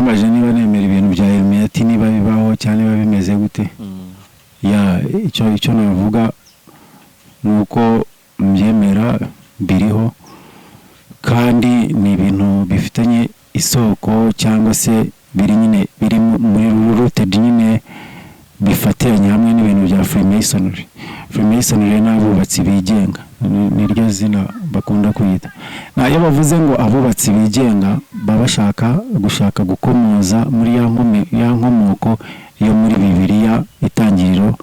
wambaje niba nemera ibintu bya Illuminati niba bibaho cyane niba bimeze gute. Ya icyo navuga nuko mbyemera biriho kandi ni ibintu bifitanye isoko cyangwa se biri nyine biri muri rooted nyine bifatiranye hamwe n'ibintu bya Freemasonry. Freemasonry n'abubatsi bigenga niryo zina bakunda kuyita. Na iyo bavuze ngo abubatsi bigenga gushaka gukomoza muri ya nkomoko yo muri Bibiliya Itangiriro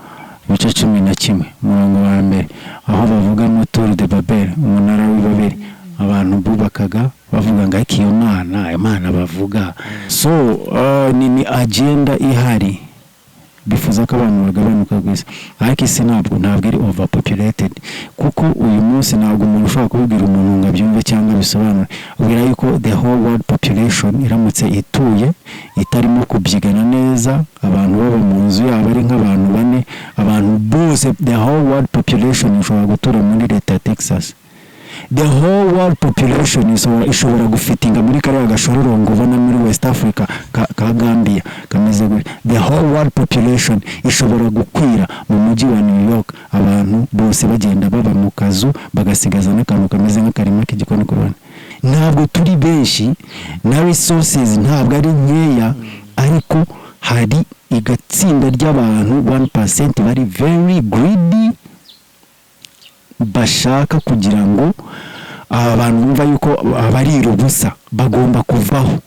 ibice 11 umurongo wa mbere aho bavuga mu Tour de Babel umunara w'Ibabeli abantu bubakaga bavuga ngo iki Imana bavuga. So ni agenda ihari bifuza ko abantu bagabanuka gwese ariko isi ntabwo ari overpopulated kuko uyu munsi ntabwo umuntu ushobora kubwira umuntu ngo abyumve cyangwa bisobanura ubwira yuko the whole world population iramutse ituye itarimo kubyigana neza abantu baba mu nzu yabo ari nk'abantu bane abantu bose the whole world population ishobora gutura muri leta ya Texas. The whole world population ishobora gufitinga muri kariya gashororongo ubona muri West Africa ka Gambia kameze gute. The whole world population ishobora gukwira mu mujyi wa New York abantu bose bagenda baba mu kazu bagasigaza n'akantu kameze nk'akarima k'igikoni kubona. Ntabwo turi benshi na resources ntabwo ari nkeya ariko hari igatsinda ry'abantu 1% bari very greedy bashaka kugira ngo abantu bumva yuko abari ubusa bagomba kuvaho.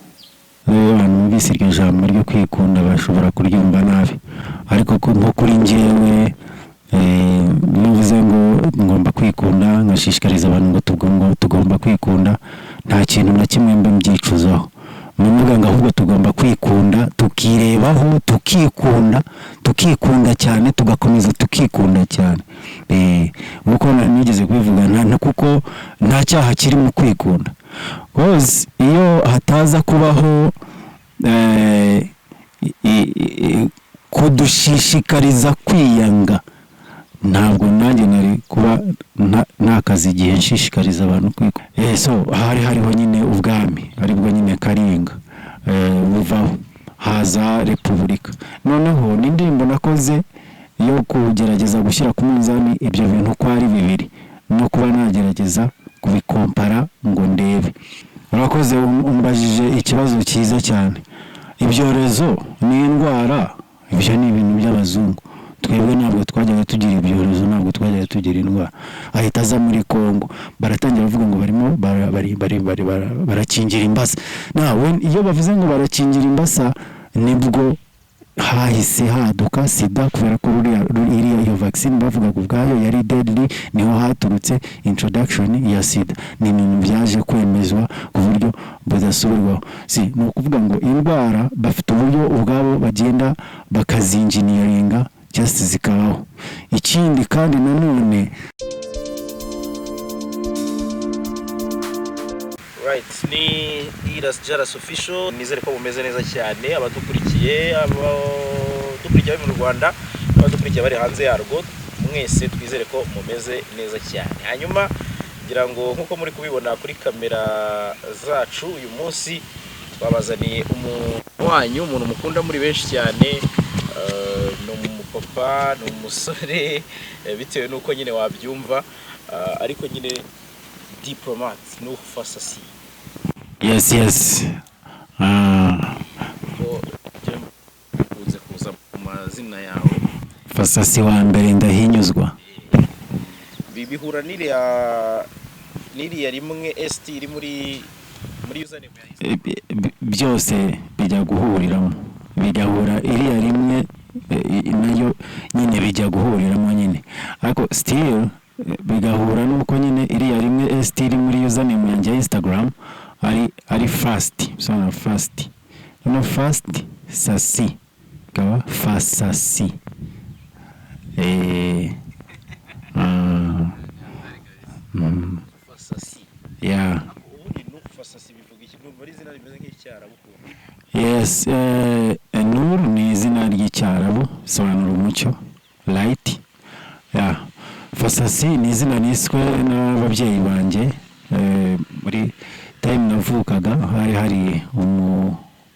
Abantu bise iryo jambo ryo kwikunda bashobora kuryumva nabi ariko nko kuri njyewe nuvuze ngo ngomba kwikunda nkashishikariza abantu ngo tugomba kwikunda nta kintu na kimwe mbe mbyicuzaho. Muvuga ngo ahubwo tugomba kwikunda tukirebaho tukikunda cyane tugakomeza tukikunda cyane. Uko nigeze kubivuga nta kuko nta cyaha kiri mu kwikunda. Cause iyo hataza kubaho kudushishikariza kwiyanga ntabwo nanjye nari kuba nakazi igihe nshishikariza abantu kwikunda. So hariho nyine ubwami aribwo nyine Karinga buvaho haza Repubulika. Noneho n'indirimbo nakoze yo kugerageza gushyira ku munzani ibyo bintu ko ari bibiri no kuba nagerageza kubikompara ngo ndebe. Urakoze umbajije ikibazo cyiza cyane. Ibyorezo ni indwara ibyo ni ibintu by'abazungu. Twebwe ntabwo twajyaga tugira ibyorezo ntabwo twajyaga tugira indwara. Ahita aza muri Kongo baratangira bavuga ngo barimo barakingira imbasa. Nawe iyo bavuze ngo barakingira imbasa nibwo hahise haduka sida kubera ko iriya iyo vaccine bavuga ko ubwayo yari deadly niho haturutse introduction ya sida. Ni ibintu byaje kwemezwa ku buryo budasubirwaho. Ni ukuvuga ngo indwara bafite uburyo ubwabo bagenda bakazinjiniringa just zikabaho. Ikindi kandi nanone right ni Iras Jaras official nizere ko bumeze neza cyane abadukurikiye mu Rwanda abadukurikiye bari hanze yarwo mwese twizere ko mumeze neza cyane. Hanyuma ngira ngo nkuko muri kubibona kuri kamera zacu uyu munsi twabazaniye umuntu mukunda muri benshi cyane no umupapa no umusore bitewe nuko nyine wabyumva ariko nyine diplomat no fasasi. Yes uze kuza mu mazina yawe fasasi wa mbere ndahinyuzwa bihura niriya rimwe ST iri muri username ya byose bijya guhuriramo bijyahura iriya rimwe nayo nyine bijya guhuriramo nyine ariko still bigahura nuko nyine iriya rimwe ST iri muri username yanjye ya Instagram ari fast so fast no fast sasi kaba fasasi fasasi yeah ubundi no fasasi bivuga iki numva ari izina rimeze nk'icyarabu. Yes Nur ni izina ry'icyarabu sobanura umucyo light. Yeah fasasi ni izina niswe n'ababyeyi banjye muri time navukaga hari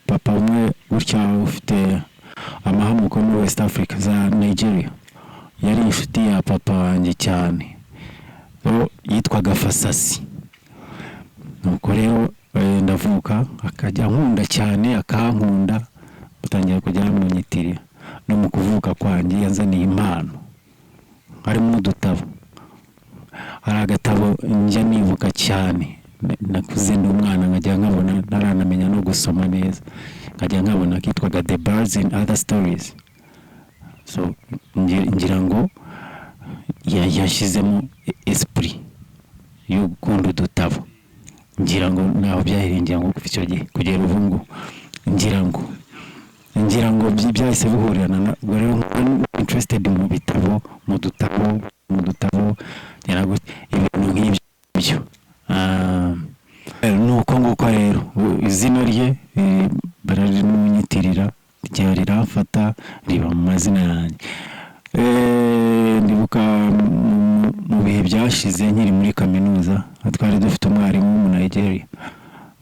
papa umwe gutya ufite amahamuko muri West Africa za Nigeria, yari inshuti ya papa wanjye cyane, yitwaga Fasasi. Nuko rero ndavuka akajya nkunda cyane, akankunda, utangiye kujya munyitirira. No mu kuvuka kwanjye yanzaniye impano, harimo n'udutabo. Hari agatabo njya nibuka cyane, nakuze ndi umwana nkajya nkabona ntaranamenya no gusoma neza, nkajya nkabona kitwaga The Birds and Other Stories. So ngira ngo yashizemo esprit yo gukunda udutabo. Ngira ngo naho byahiringira ngo icyo gihe kugera ubu ngo ngira ngo byahise bihurirana na rero interested mu bitabo, mu dutabo yarago ibintu nk'ibyo. Nuko nguko rero izina rye bararinyitirira rya rirafata riba mu mazina yanjye. Ndibuka mu bihe byashize nkiri muri kaminuza twari dufite umwarimu mu Nigeria,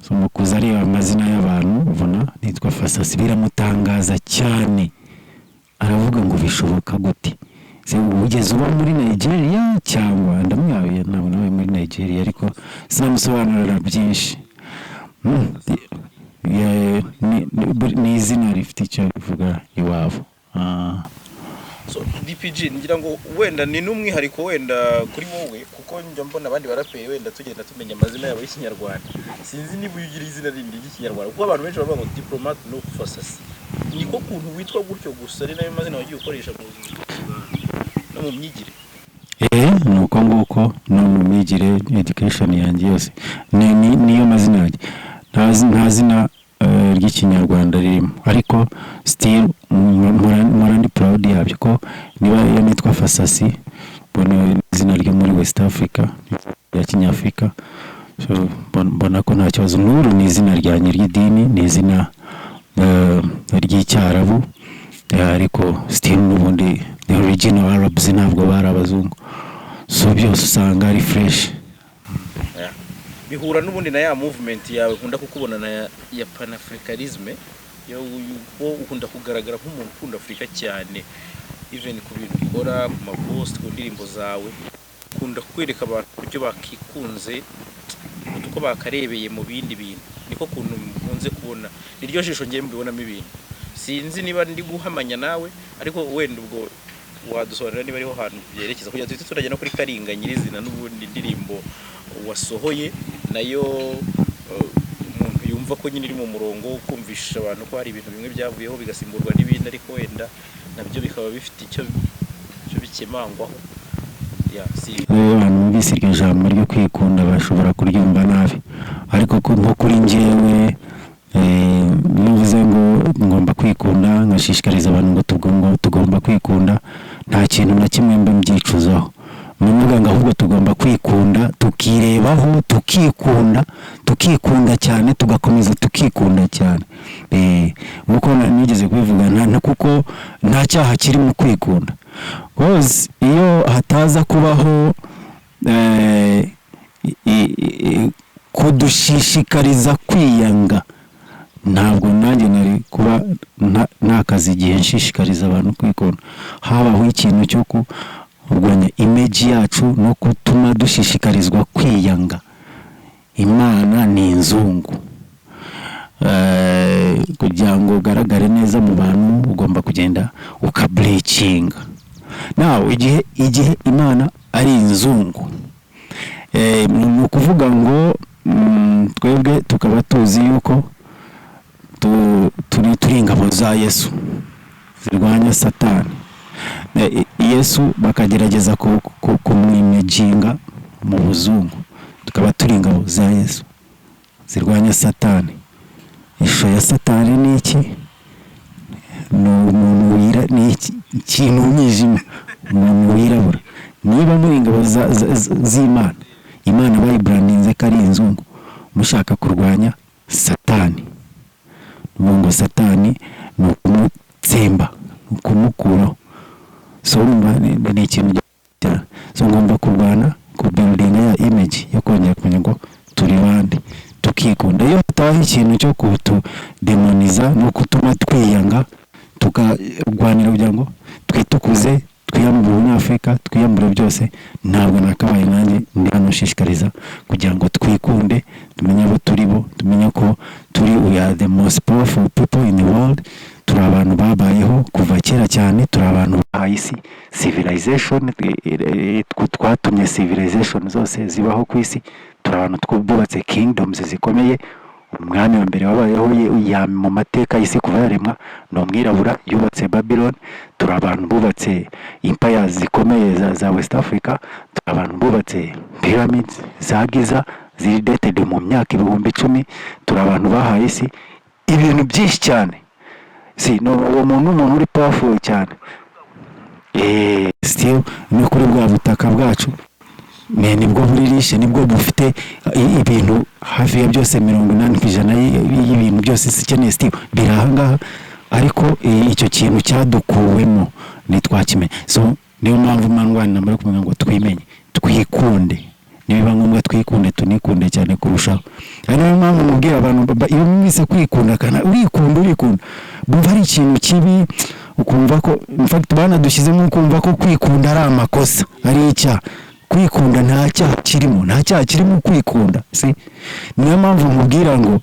so mukuza ari amazina y'abantu ubona nitwa Fasasi, biramutangaza cyane, aravuga ngo bishoboka gute se ugeze uba muri Nigeria cyangwa ndamwaye nawe muri Nigeria, ariko sinamusobanurira byinshi. Ni izina rifite icyo rivuga iwabo. So DPG ngira ngo wenda ni n'umwihariko wenda kuri wowe, kuko njya mbona abandi barapeye wenda tugenda tumenya amazina yabo y'Ikinyarwanda. Sinzi niba ugira izina rindi ry'Ikinyarwanda, kuko abantu benshi bavuga ngo Diplomat no Fasasi. Niko kuntu witwa gutyo gusa ari nayo mazina wagiye ukoresha mu no mu myigire. Nuko nguko no mu myigire, education yanjye yose niyo mazina yanjye. Nta zina ry'Ikinyarwanda ririmo, ariko still murandi proud yabyo ko niba nitwa Fasasi, bona izina ryo muri West Africa ya Kinyafrika. So bona ko nta kibazo. Nuru ni izina ryanjye ry'idini, ni izina ry'icyarabu, ariko still n'ubundi the original Arabs ntabwo bari abazungu, so byose usanga ari fresh. Bihura n'ubundi na ya movement yawe nkunda kukubona na ya Pan-Africanism, yo ukunda kugaragara nk'umuntu ukunda Afrika cyane, even ku bintu ukora ku mapost, ku ndirimbo zawe ukunda kwereka abantu buryo bakikunze, uko bakarebeye mu bindi bintu. Niko kuntu munze kubona, niryo jisho ngiye mbibonamo ibintu. Sinzi niba ndi guhamanya nawe, ariko wenda ubwo wadusobanurira niba ariho hantu byerekeza, kugira ngo turajya no kuri Karinga nyirizina n'ubundi ndirimbo wasohoye nayo umuntu yumva ko nyine iri mu murongo kumvisha abantu ko hari ibintu bimwe byavuyeho bigasimburwa n'ibindi, ariko wenda nabyo bikaba bifite icyo bikemangwaho. Abantu bise iryo jambo ryo kwikunda bashobora kuryumva nabi, ariko nko kuri njyewe nuvuze ngo ngomba kwikunda, nkashishikariza abantu ngo tugomba kwikunda, nta kintu na kimwe mbe mbyicuzaho. Muvuga ngo ahubwo tugomba kwikunda, tukirebaho, tukikunda cyane, tugakomeza tukikunda cyane. Uko nigeze kubivuga, kuko nta cyaha kiri mu kwikunda. Cause iyo hataza kubaho kudushishikariza kwiyanga, ntabwo nanjye nari kuba nakazi igihe nshishikariza abantu kwikunda. Habaho ikintu cyo kurwanya image yacu no gutuma dushishikarizwa kwiyanga. Imana ni inzungu, kugira ngo ugaragare neza mu bantu ugomba kugenda ukableachinga. Now igihe Imana ari inzungu, ni ukuvuga ngo twebwe tukaba tuzi yuko turi ingabo za Yesu zirwanya Satani. Yesu bakagerageza kumwimejinga mu buzungu, tukaba turi ingabo za Yesu zirwanya Satani. Ishusho ya Satani ni iki? Ni umuntu wira, ni ikintu umwijima, umuntu wirabura. Niba muri ingabo z'Imana, Imana bayibrandinze ko ari inzungu, mushaka kurwanya Satani. Ngo Satani ni ukumutsemba, ukumukuraho. So ni ikintu cyane. So ngomba kurwana ku building ya image yo kongera kumenya ngo turi bande, tukikunda. Iyo tahi kintu cyo kutudemoniza no kutuma twiyanga tukarwanira kugira ngo twitukuze twiyambure ubunyafurika twiyambure byose. Ntabwo nakabaye nanjye ndi hano nshishikariza kugira ngo twikunde, tumenye abo turi bo, tumenye ko we are the most powerful people in the world. Turi abantu babayeho kuva kera cyane, turi abantu bahaye isi civilization, twatumye civilization zose zibaho ku isi. Turi abantu bubatse kingdoms zikomeye. Umwami wa mbere wabayeho mu mateka y'isi kuva yaremwa ni umwirabura, yubatse Babylon. Turi abantu bubatse empires zikomeye za West Africa. Turi abantu bubatse pyramids za Giza ziri dated mu myaka 10,000. Turi abantu bahaye isi ibintu byinshi cyane. Umuntu uri powerful cyane. Still no kuri bwa butaka bwacu nibwo buririshe, nibwo bufite ibintu hafi ya byose 80% y'ibintu byose sikeneye still birahangaha, ariko icyo kintu cyadukuwemo nitwakime. Niyo mpamvu manwani nambara kumenya ngo twimenye, twikunde, niba ngombwa twikunde, tunikunde cyane kurushaho. Niyo mpamvu mubwira abantu iyo mwise kwikunda kana urikunda bumva ari ikintu kibi, ukumva ko in fact bana dushyizemo ukumva ko kwikunda ari amakosa, ari icyaha. Kwikunda nta cyaha kirimo kwikunda. Niyo mpamvu mubwira ngo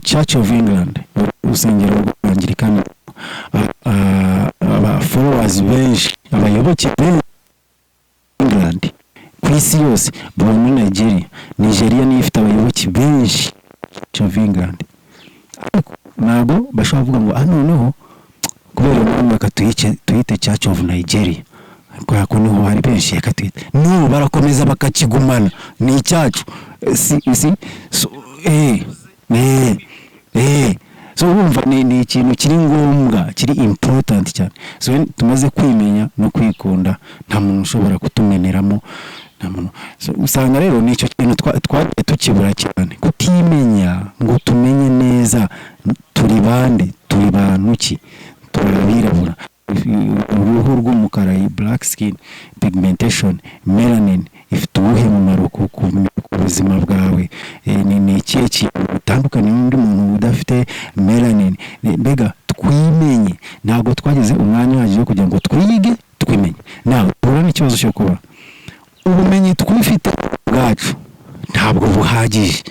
Church of England, urusengero rw'Anglikani, aba followers benshi, abayoboke benshi England ku isi yose baba muri Nigeria niyo ifite abayoboke benshi Church of England. Ntabwo bashobora kuvuga ngo noneho kubera umwaka tuyite Church of Nigeria, ko niho hari benshi yakatwite. No, barakomeza bakakigumana, ni icyacu. Urumva ni ikintu kiri ngombwa, kiri important cyane. Tumaze kwimenya no kwikunda, nta muntu ushobora kutumeneramo, nta muntu. Usanga rero nicyo kintu twagiye tukibura cyane, kutimenya ngo tumenye neza turi bande, turi bantu ki, turabirabura, uruhu rw'umukara, black skin, pigmentation, melanin ifite ubuhe mumaro ku buzima bwawe? Ni ikihe kintu utandukanye n'undi muntu udafite melanin? Mbega twimenye, ntabwo twageze umwanya waje kugira ngo twige twimenye. Nawe urabona ikibazo cyo kuba ubumenyi twifite bwacu ntabwo buhagije,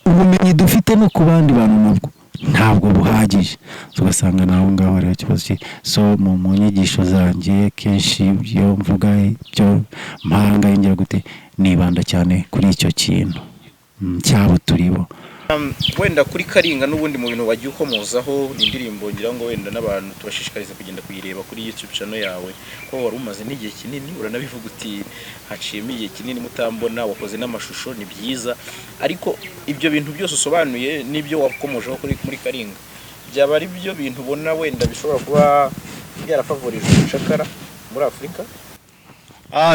ubumenyi dufite no ku bandi bantu nabwo ntabwo buhagije. Ugasanga naho ngaho rero ikibazo mu nyigisho zanjye kenshi byo mvuga byo mpanga yingira gute nibanda cyane kuri icyo kintu cyabo turibo. Wenda kuri Karinga n'ubundi mu bintu wagiye ukomozaho n'indirimbo ngira ngo wenda n'abantu tubashishikariza kugenda kuyireba kuri YouTube channel yawe, ko wari umaze n'igihe kinini uranabivuga uti haciyemo igihe kinini mutambona, wakoze n'amashusho ni byiza, ariko ibyo bintu byose usobanuye n'ibyo wakomojeho muri Karinga byaba ari byo bintu ubona wenda bishobora kuba byarafavorije ubucakara muri Afurika?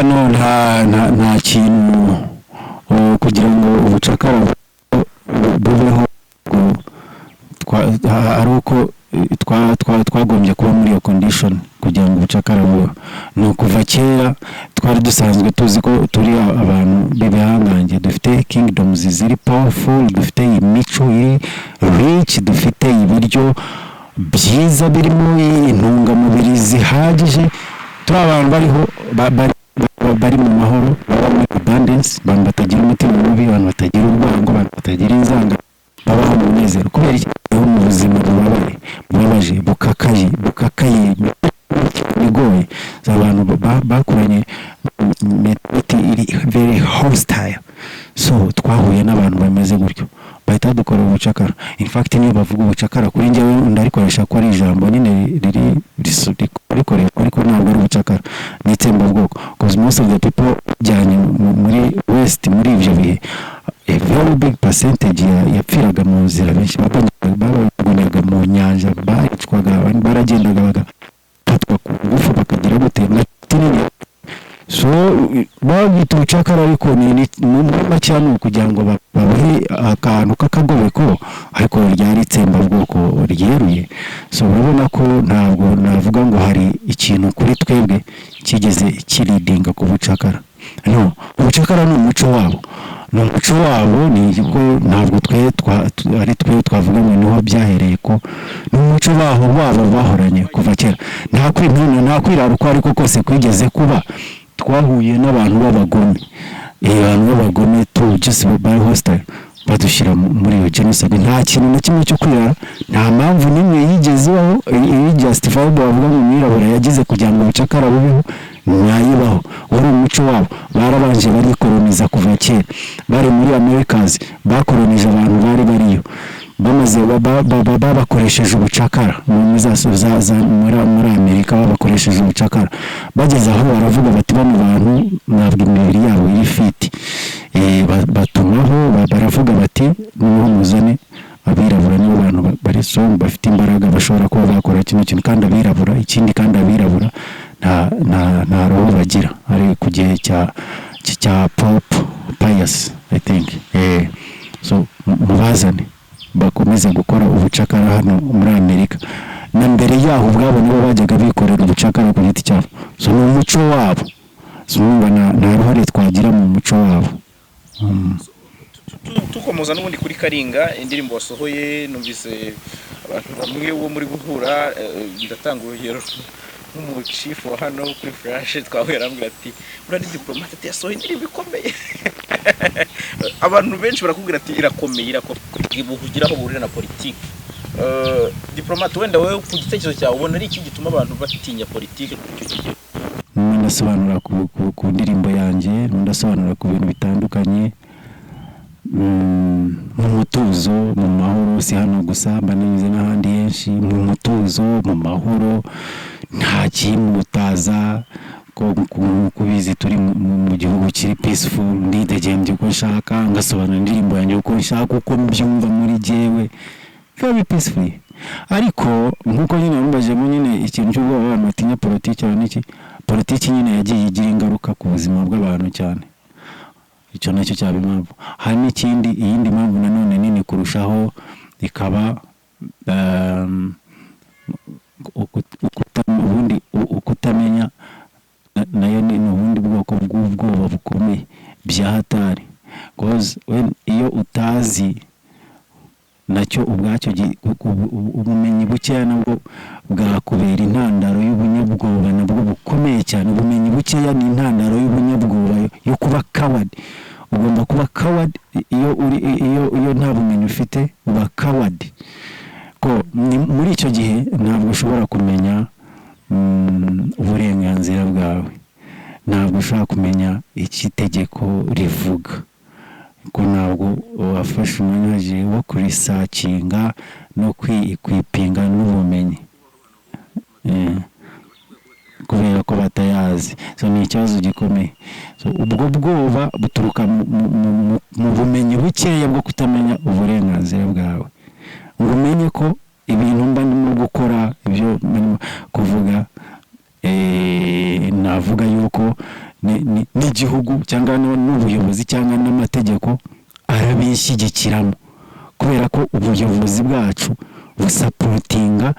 No, nta kintu kugira ngo ubucakara bubeho ari uko twagombye kuba muri iyo condition kugira ngo ubucakara bubeho. Ni ukuva kera twari dusanzwe tuzi ko turi abantu b'ibihangange, dufite kingdoms ziri powerful, dufite imico iri rich, dufite ibiryo byiza birimo intungamubiri zihagije, turi abantu bari mu mahoro, baba muri abundance, abantu batagira umutima mubi, abantu batagira urwango, abantu batagira inzanga, babaho mu munezero. Kubera iki mu buzima bubabaje bukakaye bigoye, abantu bakuranye mentality iri very hostile. Twahuye n'abantu bameze gutyo bahita dukora ubucakara. In fact niyo bavuga ubucakara kuri njyewe ndarikoresha ko ari ijambo nyine rikoreye ariko ntabwo ari ubucakara, ni itsembabwoko, because most of the people byanye muri west muri ibyo bihe a very big percentage yapfiraga mu nzira, benshi babagunyaga mu nyanja, baricwaga, baragendaga bagafatwa ku ngufu bakagira gute tinini. Bagita ubucakara ariko ni cyane kugira ngo babahe akantu k'akagobeko, ariko ryari itsembabwoko ryeruye. Urabona ko ntabwo navuga ngo hari ikintu kuri twebwe kigeze kiridinga ku bucakara. No, ubucakara ni umuco wabo. n'umuco wabo ni ko ntabwo ari twe twavuga ngo niho byahereye ko n'umuco wabo bahoranye kuva kera nta kwirara uko ariko kose kwigeze kuba twahuye n'abantu b'abagome abantu b'abagome just by hostile badushyira muri iyo genocide nta kintu na kimwe cyo kwirara nta mpamvu n'imwe yigezeho justifiable bavuga ngo mwirabura yagize kugira ngo ubucakara bubeho nyayibaho wari umuco wabo barabanje barikoloniza kuva kera bari muri Americas bakolonije abantu bari bariyo bamaze babakoresheje ubucakara muri Amerika babakoresheje ubucakara bageze aho baravuga bati bano bantu ntabwo imibiri yabo iri fit batumaho baravuga bati niho muzane abirabura nibo bantu bari strong bafite imbaraga bashobora kuba bakora kintu kandi abirabura ikindi kandi abirabura nta roho bagira ari ku gihe cya Pope Pius I think so mubazane bakomeza gukora ubucakara hano muri Amerika na mbere yaho ubwabo nibo bajyaga bikorera ubucakara ku giti cyabo so ni umuco wabo zumva nta ruhare twagira mu muco wabo tukomoza n'ubundi kuri Karinga indirimbo wasohoye numvise abantu bamwe wo muri guhura ndatanga urugero mu chief wa hano kuri Flash twahuye arambwira ati urandi diplomate ati yasohoye indirimbo ikomeye abantu benshi barakubwira ati irakomeye ibugiraho burira na politiki diplomate wenda wewe ku gitekerezo cyawe ubona ari iki gituma abantu batinya politiki cyo kigiye ndasobanura ku ndirimbo yanjye ndasobanura ku bintu bitandukanye mu mutuzo mu mahoro si hano gusa bananize n'ahandi henshi mu mutuzo mu mahoro nta kimutaza ko kubizi turi mu gihugu kiri peaceful ndidegembye ko nshaka ngasobanura indirimbo yanjye uko nshaka uko mbyumva muri jewe very peaceful ariko nkuko nyine numbaje mu nyine ikintu cyo abantu batinya politiki cyane iki politiki nyine yagiye igira ingaruka ku buzima bw'abantu cyane icyo nacyo cyabimamvu hari n'ikindi iyindi mpamvu nanone nini kurushaho ikaba ukutamenya nayo ni ubundi bwoko bw'ubwoba bukomeye bya hatari because iyo utazi nacyo ubwacyo ubumenyi bukeya nabwo bwakubera intandaro y'ubunyabwoba nabwo bukomeye cyane ubumenyi bukeya ni intandaro y'ubunyabwoba yo kuba coward ugomba kuba coward iyo nta bumenyi ufite uba coward ko muri icyo gihe ntabwo ushobora kumenya uburenganzira bwawe ntabwo ushobora kumenya ikitegeko rivuga ko ntabwo wafashe umwanya wo kurisacinga no kwipinga n'ubumenyi kubera ko batayazi so ni ikibazo gikomeye so ubwo bwoba buturuka mu bumenyi bukeya bwo kutamenya uburenganzira bwawe ngo umenye ko ibintu mba ndimo gukora ibyo kuvuga navuga yuko n'igihugu cyangwa n'ubuyobozi cyangwa n'amategeko arabishyigikiramo kubera ko ubuyobozi bwacu busapotinga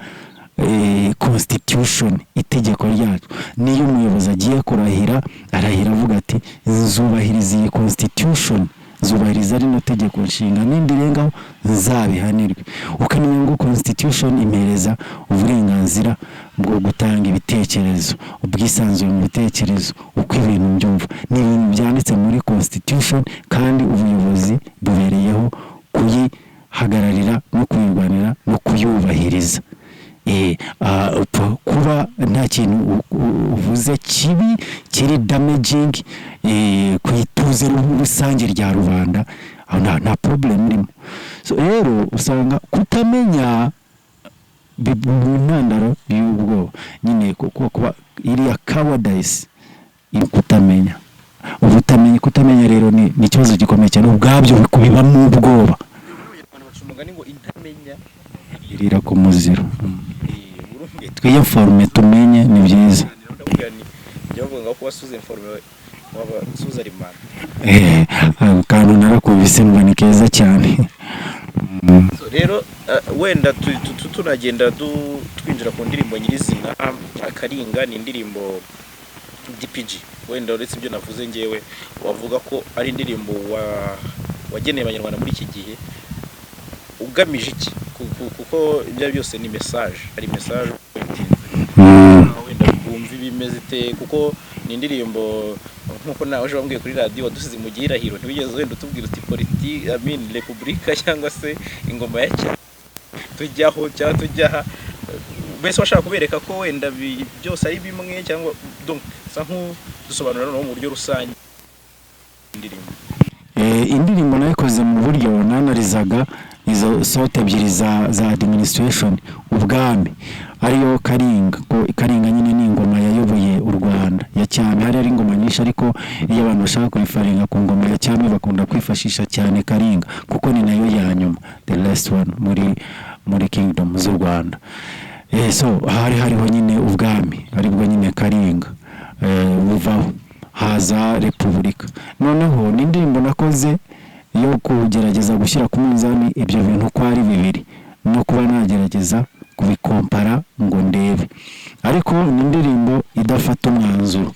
constitution itegeko ryacu niyo umuyobozi agiye kurahira arahira avuga ati nzubahiriza iyi constitution zubahiriza rino tegeko nshinga n'indi rengaho nzabihanirwe ukamenya ngo constitution imereza uburenganzira bwo gutanga ibitekerezo ubwisanzure mu bitekerezo uko ibintu byumva ni ibintu byanditse muri constitution kandi ubuyobozi bubereyeho kuyihagararira no kuyirwanira no kuyubahiriza kuba nta kintu uvuze kibi kiri damaging ku ituze rusange rya rubanda nta problem irimo so rero usanga kutamenya intandaro y'ubwo nyine kuba iriya cowardice kutamenya kutamenya rero ni ikibazo gikomeye cyane ubwabyo bikubibamo ubwoba irira ku muziro twiyaforme tumenye ni byiza kandi narakubise mba ni keza cyane rero wenda tunagenda twinjira ku ndirimbo nyirizina Karinga ni indirimbo DPG wenda uretse ibyo navuze ngewe wavuga ko ari indirimbo wageneye abanyarwanda muri iki gihe ugamije iki kuko ibyo byose ni message, ari message wenda bumva bimeze ite kuko ni indirimbo nkuko nawe uje bambwiye kuri radio wadusize mu gihirahiro ntibigeze wenda utubwira uti politique republika cyangwa se ingoma ya cyane tujyaho cyangwa tujyaha bese washaka kubereka ko wenda byose ari bimwe cyangwa donc sa nku dusobanura no mu buryo rusange indirimbo nayikoze mu buryo nanarizaga izo sote ebyiri za administration ubwami ariyo Karinga nyine ni ingoma yayoboye u Rwanda ya cyane. Hari ingoma nyinshi ariko iyo abantu bashaka kurifaringa ku ngoma ya cyane bakunda kwifashisha cyane Karinga kuko ni nayo ya nyuma, the last one muri kingdom z'u Rwanda. So hariho nyine ubwami aribwo nyine Karinga buvaho haza repubulika. Noneho n'indirimbo nakoze yo kugerageza gushyira ku munzani ibyo bintu ko ari bibiri no kuba nagerageza kubikompara ngo ndebe, ariko n'indirimbo idafata umwanzuro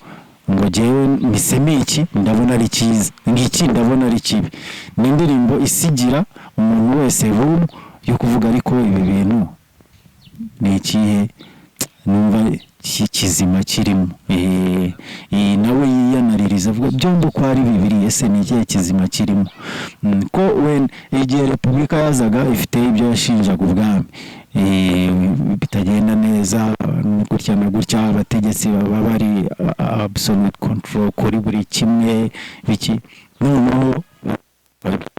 ngo jewe miseme iki ndabona ari cyiza ngiki ndabona ari kibi. N'indirimbo isigira umuntu wese room yo kuvuga ariko ibi bintu ni ikihe numva kizima kirimo nawe yiyanaririza avuga byombo ko ari bibiri ese ni ikihe kizima kirimo ko when igihe repubulika yazaga ifite ibyo yashinjaga ubwami bitagenda neza gutya na gutya, abategetsi baba bari absolute control kuri buri kimwe biki. Noneho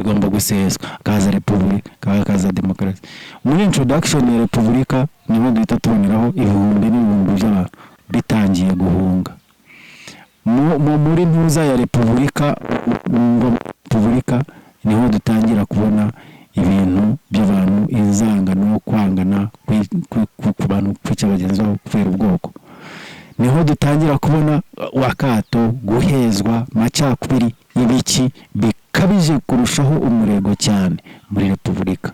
igomba guseswa kaza repubulika kaza demokarasi. Muri introduction ya repubulika niho duhita tuboneraho ibihumbi n'ibihumbi by'abantu bitangiye guhunga muri ntuza ya repubulika. Niho dutangira kubona ibintu by'abantu inzangano kwangana ku bantu kwica bagenzi babo kubera ubwoko. Niho dutangira kubona wakato guhezwa macakubiri ibiki bikabije kurushaho umurego cyane muri repubulika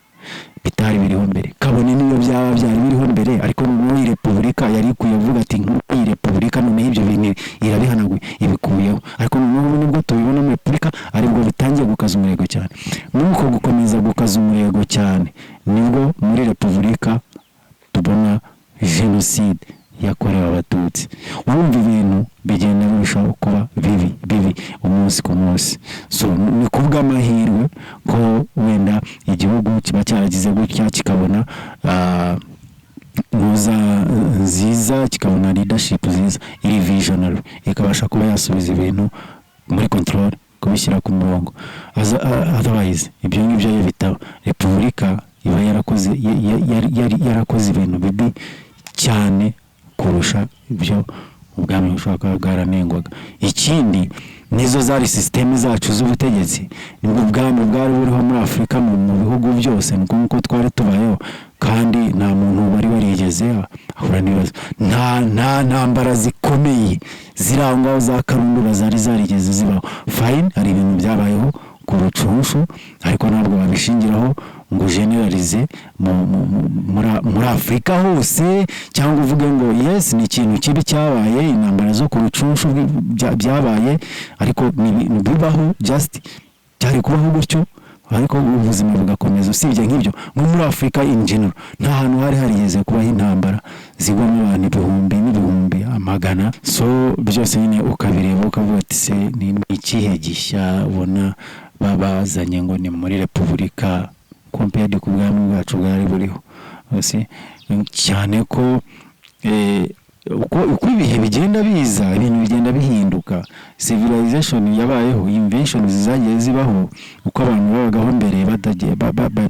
bitari biriho mbere. Kabone niyo byaba byari biriho mbere ariko muri repubulika yari kuyavuga ati nk'uko repubulika none ibyo bintu irabihanaguye ibikuyeho, ariko nubwo tubibona muri repubulika aribwo bitangiye gukaza umurego cyane. Nuko gukomeza gukaza umurego cyane nibwo muri repubulika tubona genocide yakorewe abatutsi. Urumva ibintu bigenda birushaho kuba bibi umunsi ku munsi. So ni kuvuga amahirwe ko wenda igihugu kiba cyaragize gutya kikabona muza nziza, kikabona leadership nziza iri visionary, ikabasha kuba yasubiza ibintu muri control, kubishyira ku murongo. Otherwise ibyo ngibyo bitaba repubulika iba yarakoze ibintu bibi cyane kurusha ibyo ubwami bushobora bwaranengwaga. Ikindi nizo zari systeme zacu z'ubutegetsi, nibwo ubwami bwari buriho muri Afrika mu bihugu byose nuko twari tubayeho, kandi nta muntu wari warigeze ahura n'ibibazo. Nta ntambara zikomeye zirangwaho za karundura zari zarigeze zibaho. Fine, hari ibintu byabayeho ku rucunshu ariko ntabwo babishingiraho ngo generalize muri Afrika hose cyangwa uvuge ngo yes ni ikintu kibi cyabaye, intambara zo ku rucunshu byabaye ariko bibaho just cyari kubaho gutyo ariko ubuzima bugakomeza. Usibye nk'ibyo muri Afrika in general nta hantu hari harigeze kubaho intambara zigwamo abantu ibihumbi n'ibihumbi amagana. So byose nyine ukabireba ukavuga ati se ni ikihe gishya ubona babazanye ngo ni muri repubulika compared ku bwami bwacu bwari buriho cyane ko uko ibihe bigenda biza ibintu bigenda bihinduka. Civilization yabayeho, inventions zagiye zibaho, uko abantu babagaho mbere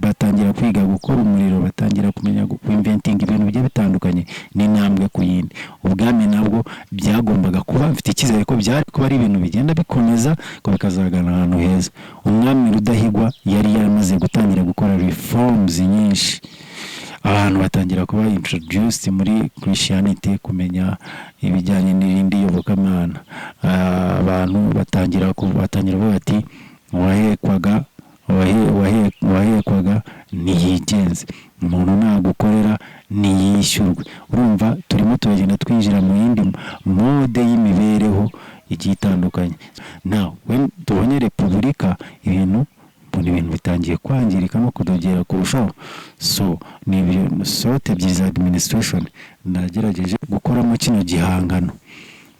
batangira kwiga gukora umuriro, batangira kumenya inventing ibintu bigiye bitandukanye n'intambwe ku yindi. Ubwami nabwo byagombaga kuba mfite icyizere ko byari kuba ari ibintu bigenda bikomeza ko bikazagana ahantu heza. Umwami Rudahigwa yari yaramaze gutangira gukora reforms nyinshi, abantu batangira kuba introduced muri Christianity, kumenya ibijyanye n'irindi yobokamana. Abantu batangira kuvuga ati wahekwaga niyigenze, umuntu nagukorera niyishyurwe. Urumva turimo turagenda twinjira mu yindi mode y'imibereho igiye itandukanye. Now when tubonye repubulika ibintu bitangiye kwangirika no kudogera kurushaho. So ni ibyo sote ebyiri za administration nagerageje gukoramo kino gihangano,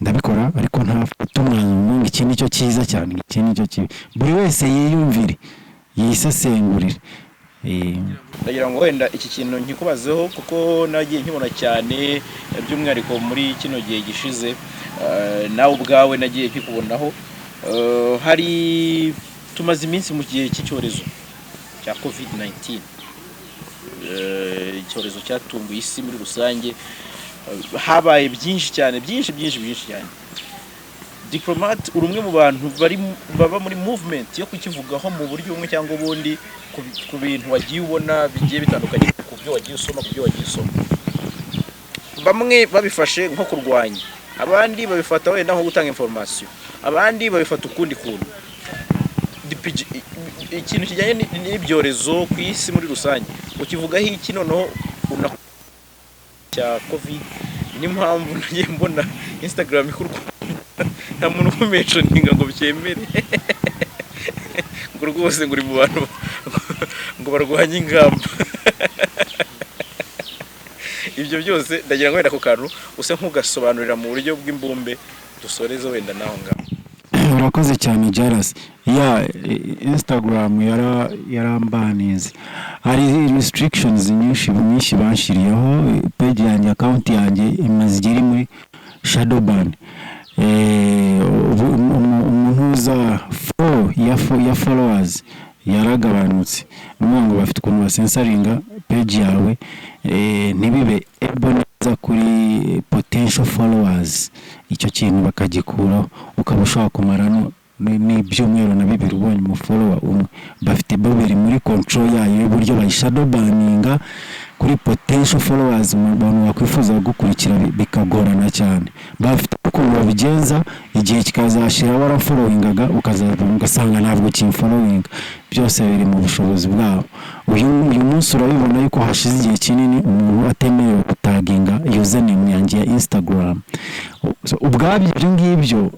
ndabikora ariko ntafite umwanzuro iki nicyo cyiza cyane, iki nicyo kibi, buri wese yiyumvire yisesengurire. ndagira ngo wenda iki kintu nkikubazeho kuko nagiye nkibona cyane by'umwihariko muri kino gihe gishize, nawe ubwawe nagiye nkikubonaho. Hari tumaze iminsi mu gihe cy'icyorezo cya COVID-19, icyorezo cyatunguye isi muri rusange, habaye byinshi cyane, byinshi cyane. Diplomate uri umwe mu bantu baba muri movement yo kukivugaho mu buryo umwe cyangwa ubundi ku bintu wagiye ubona bigiye bitandukanye, ku byo wagiye usoma, bamwe babifashe nko kurwanya, abandi babifata wenda nko gutanga information, abandi babifata ukundi kuntu. Ikintu kijyanye n'ibyorezo ku isi muri rusange ukivugaho iki noneho cya COVID? Ni mpamvu nagiye mbona Instagram ikurwa nta muntu umentioninga ngo byemere ngo rwose ngo uri mu bantu ngo barwanye ingamba. Ibyo byose ndagira ngo wenda ku kantu use nk'ugasobanurira mu buryo bw'imbumbe dusoreze wenda naho ngaho. Urakoze cyane Jaras. Instagram yarambanize, hari restrictions nyinshi banshiriyeho. Page yanjye, account yanjye imaze igiri muri shadow ban. Umuntu uza ya followers yaragabanutse, ngo bafite ukuntu basensaringa page yawe ntibibe neza kuri potential followers. Icyo kintu bakagikuraho, ukaba ushobora kumarana n'ibyumweru na bibiri ubonye mu follower umwe. Bafite babiri muri control yayo y'uburyo bayishadow banninga kuri potential followers mu bantu bakwifuza gukurikira bikagorana cyane. Bafite ukuntu babigenza, igihe kikazashira warafollowingaga ugasanga ntabwo kimfollowing. Byose biri mu bushobozi bwabo. Uyu munsi urabibona yuko hashize igihe kinini umuntu atemerewe gutaginga username yanjye ya Instagram. Ubwabyo ibyo ngibyo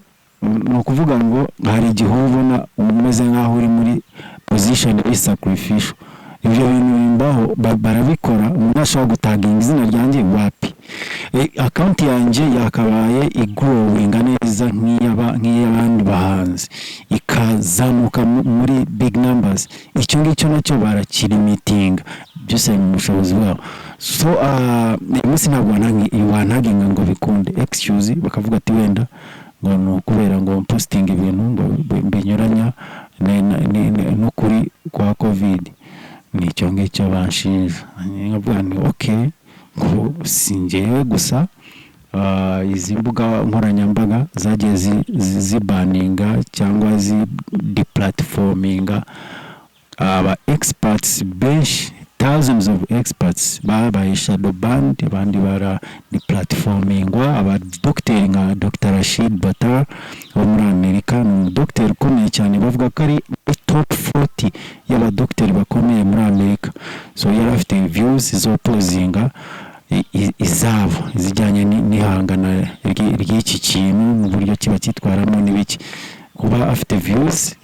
ni ukuvuga ngo hari igihe ubona umeze nk'aho uri muri position sacrificial. Ibyo bintu bimbaho barabikora, umuntu ashobora gutaginga izina ryanjye wapi. Account yanjye yakabaye igrowinga neza nk'iy'abandi bahanzi, ikazamuka muri big numbers. Icyo ngicyo nacyo barakirimitinga, byose mu bushobozi bwabo. So umunsi ntabwo wantaginga ngo bikunde excuse, bakavuga ati wenda ngo no kubera ngo posting ibintu ngo binyuranya no kuri kwa COVID. Nicyo ngicyo banshinja. Nkavuga ni okay, ngo singewe gusa izi mbuga nkoranyambaga zagiye zibaninga cyangwa deplatforminga aba experts benshi, thousands of experts babaye shadow banned, abandi bara deplatformingwa. Aba doctor nka Dr. Rashid Battar wo muri Amerika, ni doctor ukomeye cyane, bavuga ko ari top 40 y'aba doctor bakomeye muri Amerika. So yari afite views zo pozinga izabo zijyanye n'ihangana ry'iki kintu mu buryo kiba cyitwaramo n'ibiki. Kuba afite views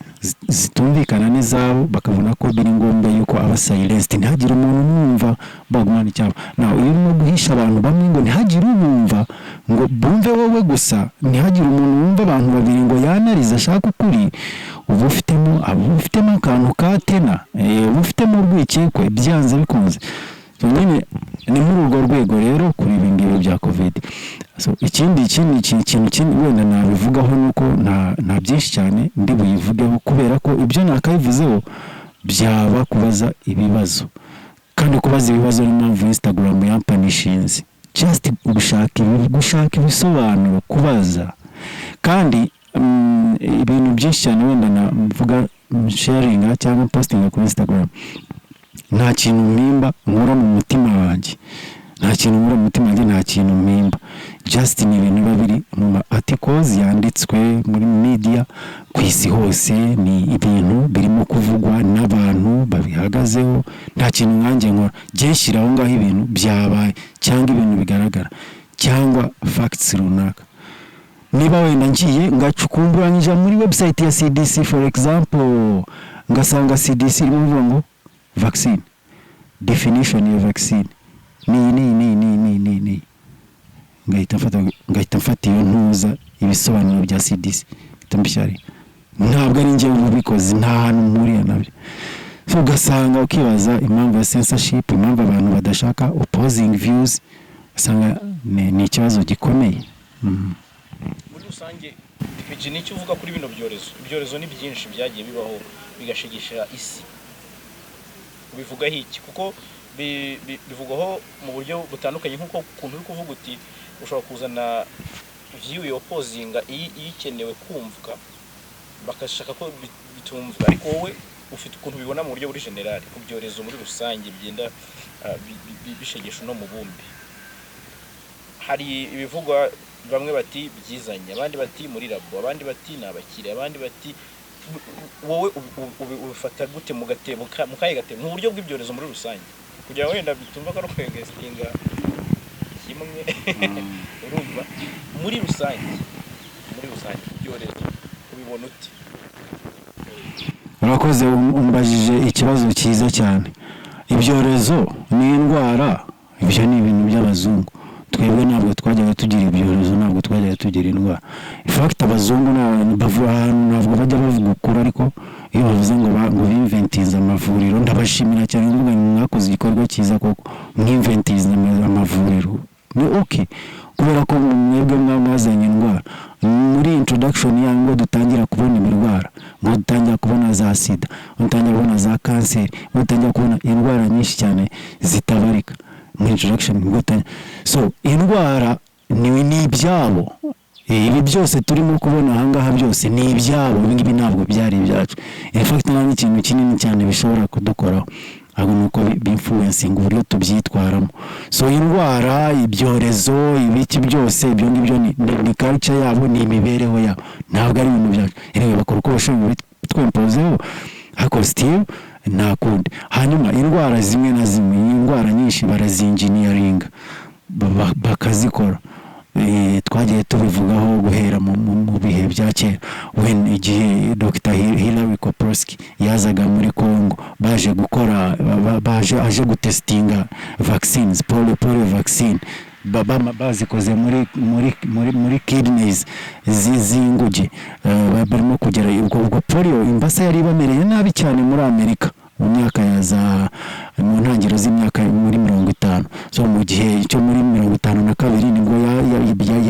zitumvikana n'izabo, bakabona ko biri ngombwa yuko aba silenced, ntihagire umuntu numva bagumana icyabo. Naho iyo urimo guhisha abantu bamwe ngo ntihagire umwumva ngo bumve wowe gusa, ntihagire umuntu wumva abantu babiri ngo yanariza ashaka ukuri, ubu ufitemo akantu katena, ubu ufitemo urwikekwe, byanze bikunze. Nyine ni muri urwo rwego rero kuri ibi ngibi bya COVID. So ikindi kintu wenda nabivugaho nuko nta byinshi cyane ndi buyivugeho, kubera ko ibyo nakabivuzeho byaba kubaza ibibazo, kandi kubaza ibibazo ni mpamvu Instagram yampanishinze. Just gushaka ibisobanuro, kubaza. Kandi ibintu byinshi cyane wenda navuga sharing cyangwa posting kuri Instagram, nta kintu mpimba nkura mu mutima wanjye, nta kintu mpimba. Just ni ibintu babiri mu articles yanditswe muri media ku isi hose, ni ibintu birimo kuvugwa n'abantu babihagazeho. Nta kintu nkanjye nkora, jeshyiraho ngaho ibintu byabaye cyangwa ibintu bigaragara cyangwa facts runaka. niba wenda ngiye ngacukumbura njya muri website ya CDC for example ngasanga CDC irimo ivuga ngo vaccine definition ya vaccine ni ngahita mfata iyo ntuza ibisobanuro bya CDC tambishari ntabwo ari njye ubikoze nta hantu mpuriye nabyo so ugasanga ukibaza impamvu ya censorship impamvu abantu badashaka opposing views usanga ni ikibazo gikomeye muri rusange iki ni cyo uvuga kuri bino ibyorezo ni byinshi byagiye bibaho bigashigisha isi ubivugaho iki kuko bivugwaho mu buryo butandukanye nkuko kuntu uri kuvuga uti ushobora kuzana view yo opposing ikenewe kumvwa bakashaka ko bitumvwa ariko wowe ufite ukuntu bibona mu buryo buri general ku byorezo muri rusange byenda bishegesha no mu bumbi hari ibivugwa bamwe bati byizanye abandi bati muri labo abandi bati nabakire abandi bati wowe ubifata gute mu gatebo mukaye gatebo mu buryo bw'ibyorezo muri rusange kugira wenda bitumva ko ari kwegestinga kimwe urumva muri rusange ibyorezo ubibona uti urakoze umbajije ikibazo cyiza cyane ibyorezo ni indwara ibyo ni ibintu by'abazungu twebwe ntabwo twajyaga tugira ibyorezo ntabwo twajyaga tugira indwara in fact abazungu ntabwo bajya bavuga ukuri ariko iyo bavuze ngo b'inventinze amavuriro ndabashimira cyane ngo mwakoze igikorwa cyiza koko mw'inventinze amavuriro ni okay kubera ko mwebwe mwazanye indwara muri introduction yango dutangira kubona imirwara ngo dutangira kubona za sida dutangira kubona za cancer dutangira kubona indwara nyinshi cyane zitabarika mu introduction ngotanya so indwara ni ibyabo ibi byose turimo kubona ahangaha byose ni ibyabo ngibi ntabwo byari ibyacu in fact nani ikintu kinini cyane bishobora kudukoraho ahubwo nuko binfluencing uburyo tubyitwaramo so indwara ibyorezo ibiki byose ibyo ngibyo ni culture yabo ni imibereho yabo ntabwo ari ibintu byacu rero bakora uko bashoboye twempozeho ariko still nta kundi hanyuma indwara zimwe na zimwe indwara nyinshi barazinjiniyaringa bakazikora twagiye tubivugaho guhera mu bihe bya kera when igihe Dr. Hilary Koprowski yazaga muri Congo aje gutestinga vaccines polio vaccine bazikoze muri kidneys z'inguge barimo kugera ubwo polio imbasa yari bamereye nabi cyane muri Amerika mu myaka mu ntangiriro z'imyaka muri 50 so mu gihe cyo muri 52 nibwo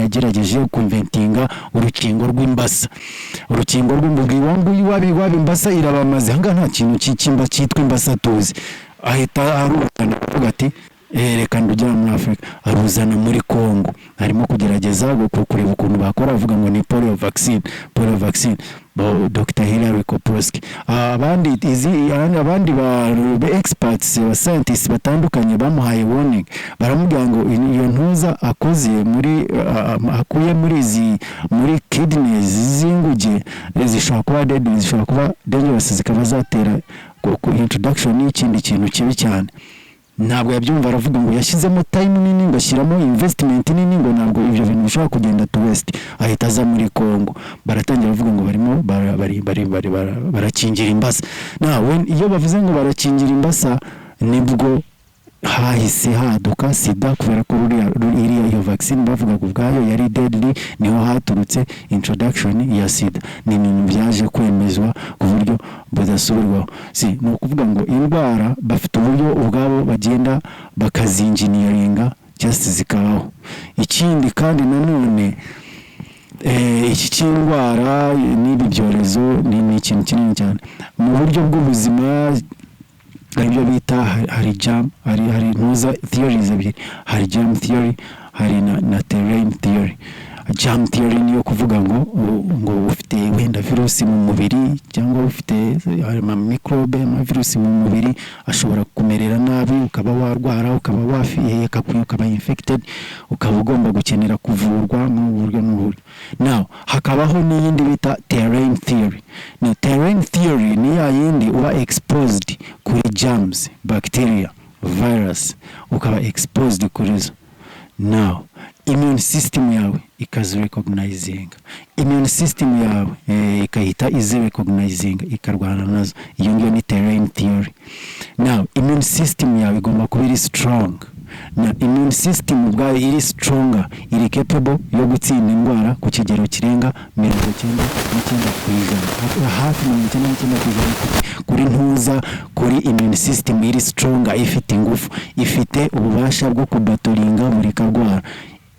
yagerageje kuinventinga urukingo rw'imbasa urukingo rw'imbugi wabi imbasa irabamaze hanga nta kintu cy'ikimba cyitwa imbasa tuzi ahita arutana avuga ati reka ndujya muri Afrika aruzana muri Congo harimo kugerageza kureba ukuntu bakora avuga ngo ni polio vaccine Dr. Hilary Koprowski abandi ba experts ba scientists batandukanye bamuhaye warning baramubwira ngo iyo ntuza akoze akuye muri kidneys z'inguge zishobora kuba deadly zishobora kuba dangerous zikaba zatera ku introduction y'ikindi kintu kibi cyane ntabwo yabyumva aravuga ngo yashyizemo time nini ngashyiramo investment nini ngo ntabwo ibyo bintu bishobora kugenda to west ahita aza muri Congo baratangira bavuga ngo barimo barakingira imbasa nawe iyo bavuze ngo barakingira imbasa nibwo hahise haduka sida kubera ko iriya iyo vaccine bavuga ubwayo yari deadly niho haturutse introduction ya sida ni ibintu byaje kwemezwa ku buryo budasubirwaho ni ukuvuga ngo indwara bafite uburyo ubwabo bagenda bakazinjiniyaringa just zikabaho ikindi kandi nanone iki cy'indwara n'ibi byorezo ni ikintu kinini cyane mu buryo bw'ubuzima aribyo bita hari ntuza theories ebyiri hari germ theory hari na terrain theory germ theory niyo kuvuga ngo ufite wenda virusi mu mubiri cyangwa ufite microbe virusi mu mubiri ashobora kumerera nabi ukaba warwara ukaba wafiheka ukaba infected ukaba ugomba gukenera kuvurwa mu buryo now hakabaho n'iyindi bita terrain theory na terrain theory ni yindi uba exposed kuri germs bacteria virus ukaba exposed kuri zo now immune system yawe ikazirecognizing, immune system yawe ikahita izirecognizing ikarwana nazo. Iyo ngiyo ni terrain theory. Now immune system yawe igomba kuba iri strong, na immune system ubwayo iri stronger, iri capable yo gutsinda indwara ku kigero kirenga 99%, hafi 99% kuri ntuza, kuri immune system iri stronger, ifite ingufu, ifite ububasha bwo kubatoringa buri karwara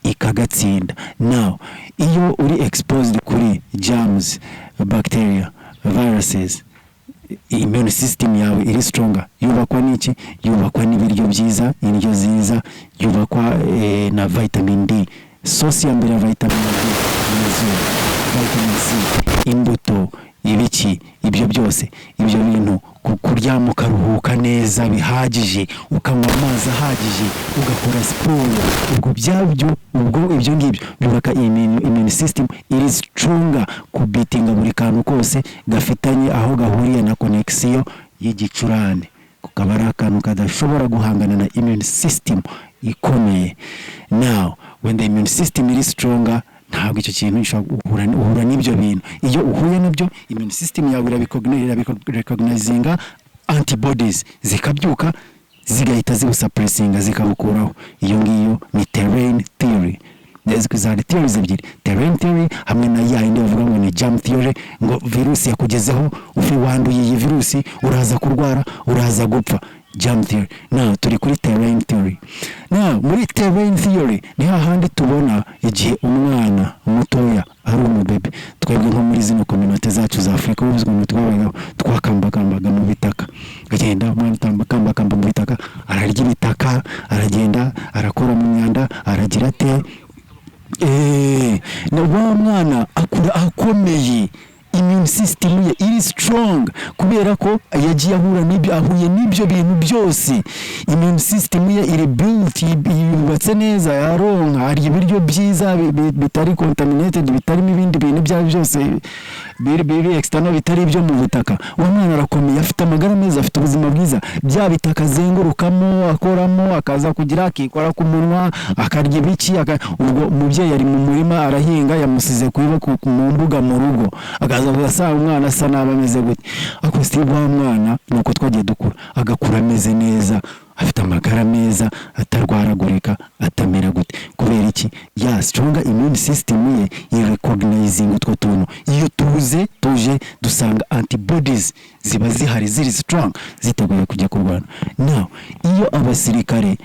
ikagatsinda. Now iyo uri exposed kuri germs, bacteria, viruses, immune system yawe iri stronger. Yubakwa n'iki? Yubakwa n'ibiryo byiza, indyo ziza, yubakwa na vitamin D. Source ya mbere ya vitamin D ni vitamin C, imbuto, ibiki, ibyo byose, ibyo bintu kuryama ukaruhuka neza bihagije, ukanywa amazi ahagije, ugakora siporo, ubwo byabyo, ubwo ibyo ngibyo byubaka immune system iri stronger kubitinga buri kantu kose gafitanye aho gahuriye na connection y'igicurane, kukaba ari akantu kadashobora guhangana na immune system ikomeye. Now when the immune system is stronger, ntabwo icyo kintu uhura n'ibyo bintu. Iyo uhuye nabyo, immune system yawe irabirecognizinga, antibodies zikabyuka zigahita zibusuppressinga zikabukuraho. Iyo ngiyo ni terrain theory. Zari theories ebyiri, terrain theory hamwe na yindi bavuga ngo ni germ theory, ngo virusi yakugezeho, ufi wanduye iyi virusi uraza kurwara, uraza gupfa. Germ theory. Now turi kuri terrain theory. Now muri terrain theory ni hahandi tubona igihe umwana mutoya ari umubebe, twebwe nko muri zino community zacu za Afrika, ubuzwe mu twakambakambaga mu bitaka, agenda umwana tambakamba mu bitaka, ararya ibitaka, aragenda arakora mu myanda, aragira ate na wa mwana akura akomeye, immune system ye iri strong kubera ko yagiye ahuye n'ibyo bintu byose. Immune system ye iri built, yubatse neza, yaronka, hari ibiryo byiza bitari contaminated, bitarimo ibindi bintu bya byose biri external, bitari ibyo mu butaka. Uwo mwana arakomeye, afite amagara meza, afite ubuzima bwiza, bya bitaka zengurukamo, akoramo, akaza kugira akikora ku munwa, akarya ibiki, ubwo umubyeyi ari mu murima arahinga, yamusize kuiba mu mbuga mu rugo, akaza umwana asa n'abameze gute. Ako Steve wa mwana nuko twagiye dukura, agakura ameze neza, afite amagara meza, atarwaragurika, atamera gute. Kubera iki? Ya stronger immune system ye irecognizing utwo tuntu. Iyo tuje dusanga antibodies ziba zihari, ziri strong, ziteguye kujya kurwana. Now iyo abasirikare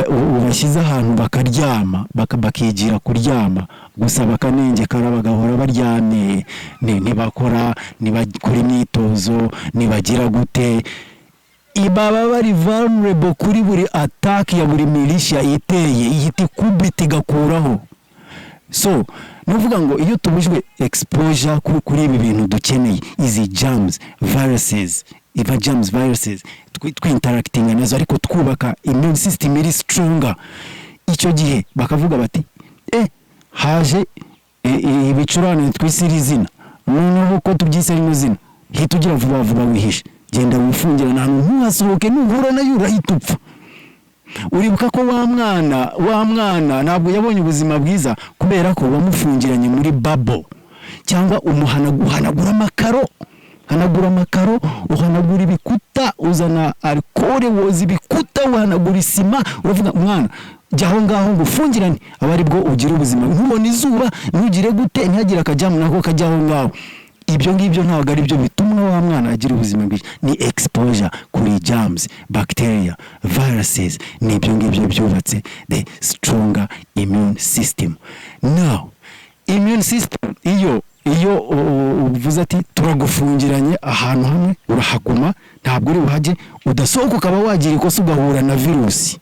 ubashyize ahantu bakaryama, bakigira kuryama gusa, bakanengekara, bagahora baryamye, ntibakora imyitozo, ntibagira gute, ibaba bari vulnerable kuri buri attack ya buri militia iteye, ihita ikubita igakuraho. So nuvuga ngo iyo tubujwe exposure kuri ibi bintu dukeneye, izi germs, viruses, viruses twinteracting nazo, ariko twubaka immune system iri stronger, icyo gihe bakavuga bati haje ibicurane twisiri zina, noneho ko tubyise rino zina, hita ugira vuba wihishe, genda wifungira n'ahantu ntuhasohoke, nuhura nayo urahita upfa. Uribuka ko wa mwana ntabwo yabonye ubuzima bwiza kubera ko wamufungiranye muri bubble, cyangwa umuhanagura amakaro, uhanagura ibikuta, uzana alcohol woza ibikuta, uhanagura isima, uravuga umwana jyaho ngaho ngufungirane, abari bwo ugira ubuzima, ntubone izuba, ntugire gute, ntihagire akajyamu nako kajyaho ngaho. Ibyo ngibyo ntabwo ari byo bituma wa mwana agira ubuzima bwiza, ni exposure kuri germs, bacteria, viruses, n'ibyo ngibyo byubatse the stronger immune system. Now immune system iyo uvuze ati turagufungiranye ahantu hamwe, urahaguma, ntabwo uri buhage, udasohoka ukaba wagira ikosa ugahura na virusi,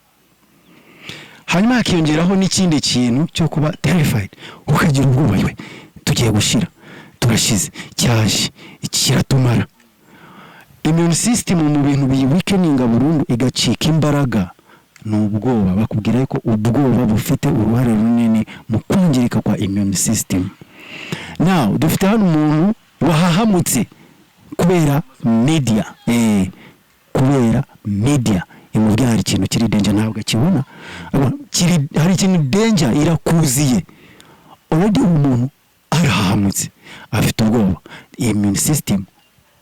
hanyuma hakiyongeraho n'ikindi kintu cyo kuba terrified, ukagira ubwoba, tugiye gushira, turashize, cyaje, kiratumara. Immune system mu bintu biyiweakeninga burundu igacika imbaraga n'ubwoba. Bakubwira yuko ubwoba bufite uruhare runini mu kwangirika kwa immune system. Now dufite hano umuntu wahahamutse kubera media, kubera media akubwira hari ikintu kiri danger ntabwo akibona hari ikintu danger irakuziye already umuntu arahamutse afite ubwoba immune system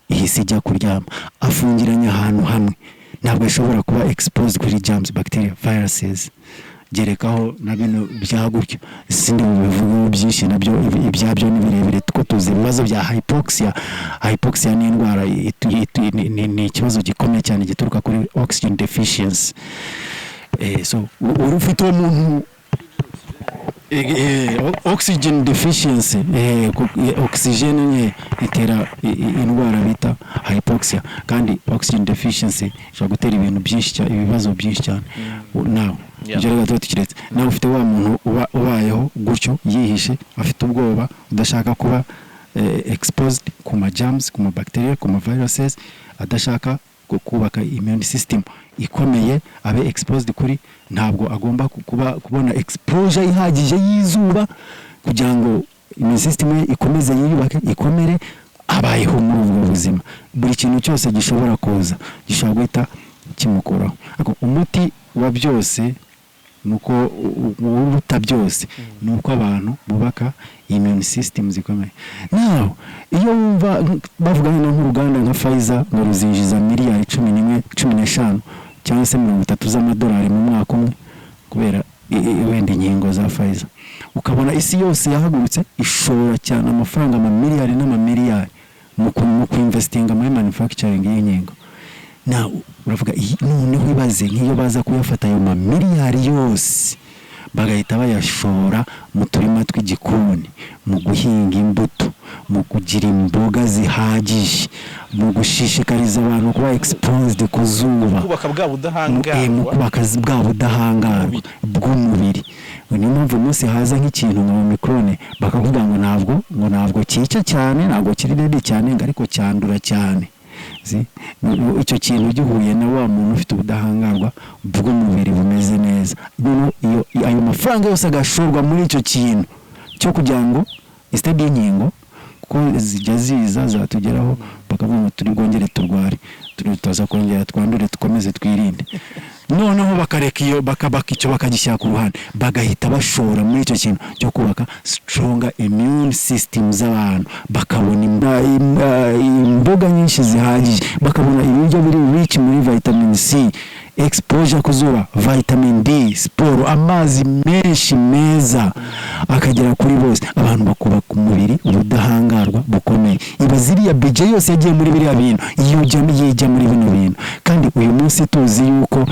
ihise ijya kuryama afungiranye ahantu hamwe ntabwo ashobora kuba exposed kuri germs bacteria viruses gerekaho na bino byagutyo sindi bivuga byinshi nabyo ibyabyo ni birebire two tuzi ibibazo bya hypoxia ni indwara ni ikibazo gikomeye cyane gituruka kuri oxygen deficiency so urufite umuntu oxygen deficiency oxygen itera indwara bita hypoxia kandi oxygen deficiency ishobora gutera ibintu byinshi ibibazo byinshi cyane nawe ibyo rero tukiretse nawe ufite wa muntu ubayeho gutyo yihishe afite ubwoba udashaka kuba exposed ku ma germs ku ma bacteria ku ma viruses adashaka kubaka immune system ikomeye abe exposed kuri ntabwo agomba kubona exposure ihagije y'izuba kugira ngo immune system ye ikomeze yiyubake ikomere abayeho muri ubwo buzima buri kintu cyose gishobora kuza gishobora guhita kimukoraho ariko umuti wa byose nuko uruta byose nuko abantu bubaka immune system zikomeye now iyo wumva bavuga nk'uruganda nka Pfizer ngo ruzinjiza miliyari 15 cyangwa se $30 z'amadolari mu mwaka umwe kubera wenda inkingo za Pfizer ukabona isi yose yahagurutse ishora cyane amafaranga amamiliyari n'amamiliyari mu kuinvestinga muri manufacturing y'inkingo now uravuga noneho ibaze nk'iyo baza kuyafata ayo mamiliyari yose bagahita bayashora mu turima tw'igikoni mu guhinga imbuto mu kugira imboga zihagije mu gushishikariza abantu kuba exposed ku zuba kubaka bwa budahangarwa bw'umubiri niyo mpamvu umunsi haza nk'ikintu nka Omicron bakavuga ngo ntabwo cyica cyane ntabwo kiri deadly cyane ariko cyandura cyane icyo kintu gihuye na wa muntu ufite ubudahangarwa bw'umubiri bumeze neza ayo mafaranga yose agashorwa muri icyo kintu cyo kugira ngo istade y'inkingo kuko zijya ziza zatugeraho bakavuga ngo turi bwongere turware tutaza kongera twandure dukomeze twirinde noneho bakareka iyo bakabaka icyo bakagishyira ku ruhande bagahita bashora muri icyo kintu cyo kubaka stronger immune system z'abantu bakabona imboga nyinshi zihagije bakabona ibiryo biri rich muri vitamin C exposure ku zuba vitamin D siporo amazi menshi meza akagera kuri bose abantu bakubaka umubiri ubudahangarwa bukomeye ibaziriya budget yose yagiye muri biriya bintu yijya muri bino bintu kandi uyu munsi tuzi yuko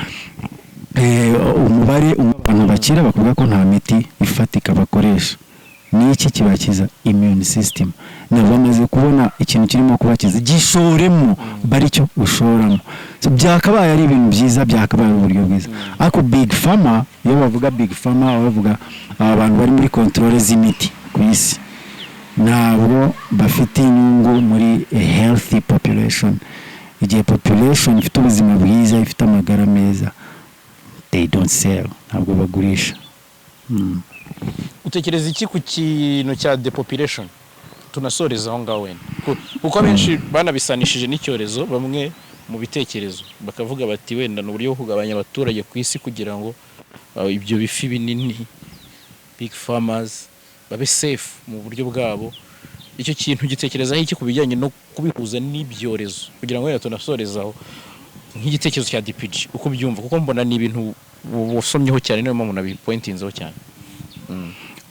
umubare abantu bakira bakuvuga ko nta miti ifatika bakoresha niki kibakiza immune system nabo bamaze kubona ikintu kirimo kubakiza gishoremo bari cyo ushoramo byakabaye ari ibintu byiza byakabaye uburyo bwiza ariko big pharma iyo bavuga big pharma bavuga abantu bari muri control z'imiti ku isi ntabwo bafite inyungu muri a healthy population igihe population ifite ubuzima bwiza ifite amagara meza they don't sell ntabwo bagurisha utekereza iki ku kintu cya depopulation tunasoreza aho ngaho wenda kuko abenshi banabisanishije n'icyorezo bamwe mu bitekerezo bakavuga bati wenda n'uburyo bwo kugabanya abaturage ku isi kugira ngo ibyo bifi binini big farmers babe safe mu buryo bwabo icyo kintu gitekerezaho iki kubijyanye no kubihuza n'ibyorezo kugira ngo wenda tunasorezaho nk'igitekerezo cya DPG uko byumva kuko mbona ni ibintu wasomyeho cyane niyo mpamvu nabipointinzeho cyane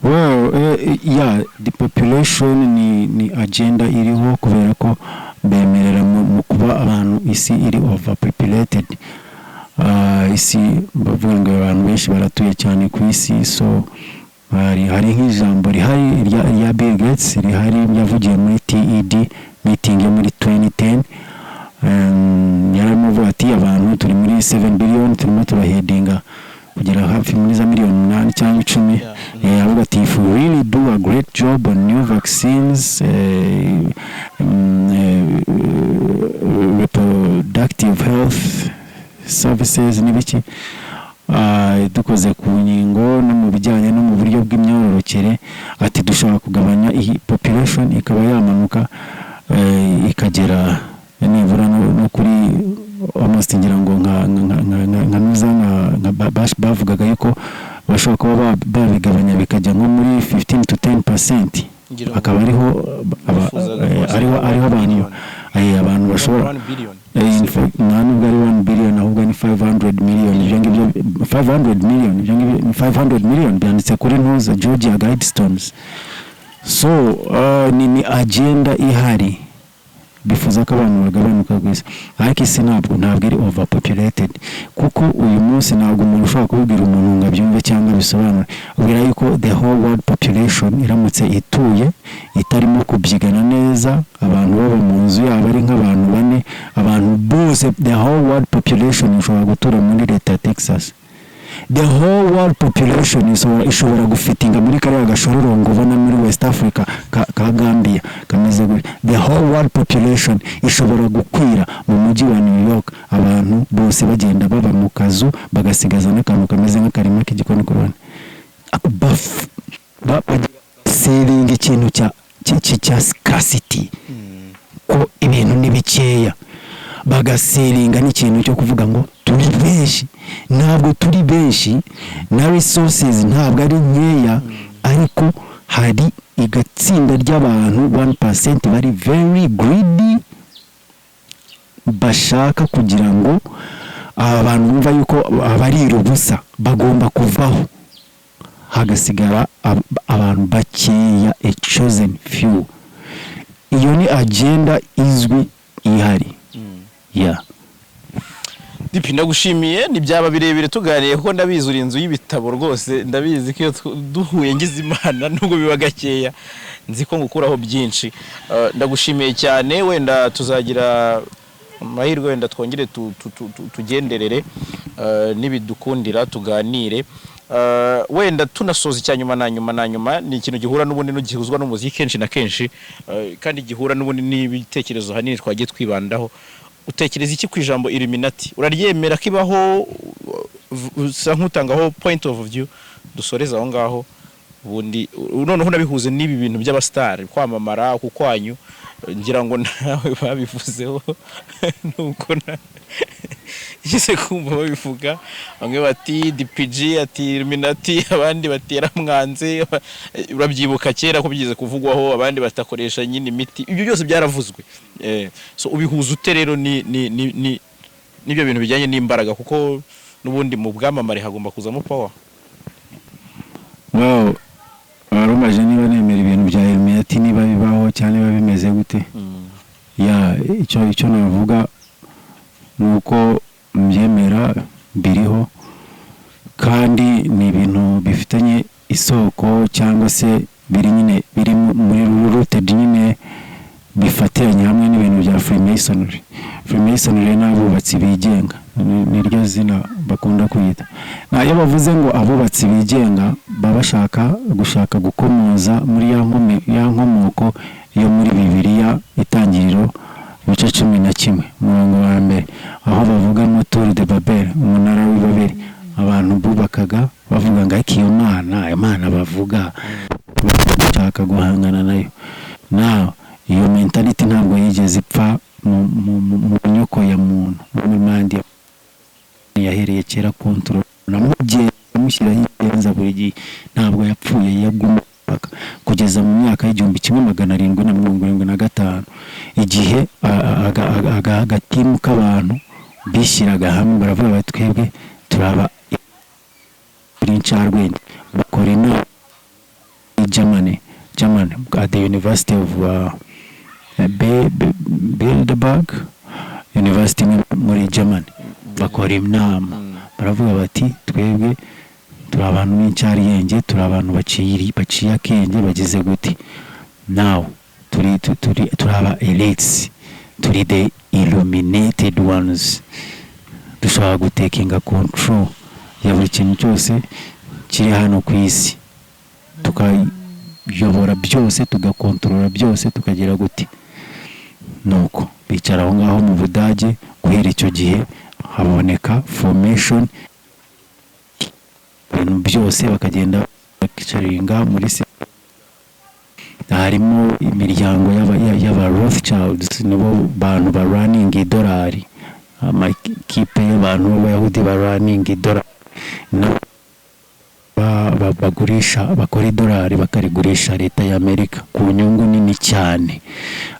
well the population ni agenda iriho kubera ko bemerera mu kuba abantu isi iri overpopulated isi bavuga ngo abantu benshi baratuye cyane ku isi so hari nk'ijambo rihari rya Bill Gates rihari yavugiye muri TED meeting yo muri 2010 yarimo ati abantu turi muri 7 billion turimo turahedinga kugera hafi muri za miliyoni 8 cyangwa 10 avuga ati if we really do a great job on new vaccines reproductive health services n'ibiki dukoze ku nkingo no mu bijyanye no mu buryo bw'imyororokere ati dushobora kugabanya iyi population ikaba yamanuka ikagera nibura no kuri almost ngira ngo bavugaga yuko bashobora kuba babigabanya bikajya nko muri 15 to 10%, akaba ariho abantu bashobora in fact ntabwo ari 1 billion ahubwo ni 500 million. Ibyo ngibyo 500 million byanditse kuri ntuza Georgia Guidestones. So ni agenda ihari bifuza ko abantu bagabanuka kwisi, ariko isi ntabwo iri overpopulated, kuko uyu munsi ntabwo umuntu ushobora kubwira umuntu ngo abyumve cyangwa bisobanure. Ubwira yuko the whole world population iramutse ituye itarimo kubyigana neza, abantu baba mu nzu yabo ari nk'abantu bane, abantu bose, the whole world population ishobora gutura muri leta ya Texas. The whole world population ishobora gufitinga muri kariya gashororongo ubona muri West Africa ka Gambia kameze gutya. The whole world population ishobora gukwira mu mujyi wa New York, abantu bose bagenda baba mu kazu bagasigaza n'akantu kameze nk'akarima k'igikoni ku ruhande. Saving ikintu cya scarcity, ko ibintu ni bikeya, bagaseringa n'ikintu cyo kuvuga ngo turi benshi. Ntabwo turi benshi, na resources ntabwo ari nkeya, ariko hari igatsinda ry'abantu 1% bari very greedy, bashaka kugira ngo abantu bumva yuko abarira ubusa bagomba kuvaho, hagasigara abantu bakeya, a chosen few. Iyo ni agenda izwi ihari. Dipi ndagushimiye, ni byaba birebire tuganiye kuko ndabizi uri inzu y'ibitabo rwose, ndabizi ko duhuye ngize Imana nubwo biba gakeya nzi ko ngukuraho byinshi. Ndagushimiye cyane, wenda tuzagira amahirwe wenda twongere tugenderere nibidukundira tuganire. Wenda tunasoza icyanyuma na nyuma ni ikintu gihura n'ubundi n'ugihuzwa n'umuziki kenshi na kenshi, kandi gihura n'ubundi n'ibitekerezo hanini twagiye twibandaho. Utekereza iki ku ijambo Illuminati? Uraryemera kibaho? Usa nk'utangaho point of view, dusoreza aho ngaho. Ubundi noneho nabihuze n'ibi bintu by'abastar kwamamara ku kwanyu, ngira ngo nawe babivuzeho nuko yise kumva babivuga, bamwe bati DPG ati Illuminati, abandi batera mwanze. Urabyibuka kera ko byize kuvugwaho, abandi batakoresha nyine imiti. Ibyo byose byaravuzwe. So ubihuza ute rero nibyo bintu bijyanye n'imbaraga, kuko nubundi mu bwamamare hagomba kuzamo power. Wow, arumaje niba nemera ibintu bya Illuminati niba bibaho cyane biba bimeze gute? Icyo navuga nuko mbyemera biriho, kandi ni ibintu bifitanye isoko cyangwa se biri muri rooted nyine bifatiranye hamwe n'ibintu bya Freemasonry. Freemasonry n'abubatsi bigenga niryo zina bakunda kwita. Nayo bavuze ngo abubatsi bigenga gushaka gukomoza muri ya nkomoko yo muri Bibiliya Itangiriro ibice 11 umurongo wa mbere, aho bavuga mo Tour de Babel, umunara w'i Babeli. Abantu bubakaga bavuga ngo iki Imana bavuga bashaka guhangana nayo. Now iyo mentality ntabwo yigeze ipfa mu nyoko ya muntu, mu mandi yahereye kera control namujye mushyira yigenza buri gihe, ntabwo yapfuye yaguma kugeza mu myaka y'1775 igihe agatimu k'abantu bishyiraga hamwe baravuga bati twebwe turaba Prince bakora inama Germany at the University of Bilderberg University muri Germany. Bakora inama baravuga bati twebwe turi abantu b'incyariyenge, turi abantu baciye akenge bagize gute. Now turi aba elites, turi the illuminated ones, dushobora gutekinga control ya buri kintu cyose kiri hano ku isi, tukayobora byose, tugakontorora byose, tukagira gute. Nuko bicara aho ngaho mu Budage. Guhera icyo gihe haboneka formation, ibintu byose bakagenda bakicaringa muri harimo imiryango y'aba Rothschilds, nibo bantu ba running idolari amakipe y'abantu b'abayahudi baraninga idolari bagurisha bakora idolari bakarigurisha leta y'Amerika ku nyungu nini cyane,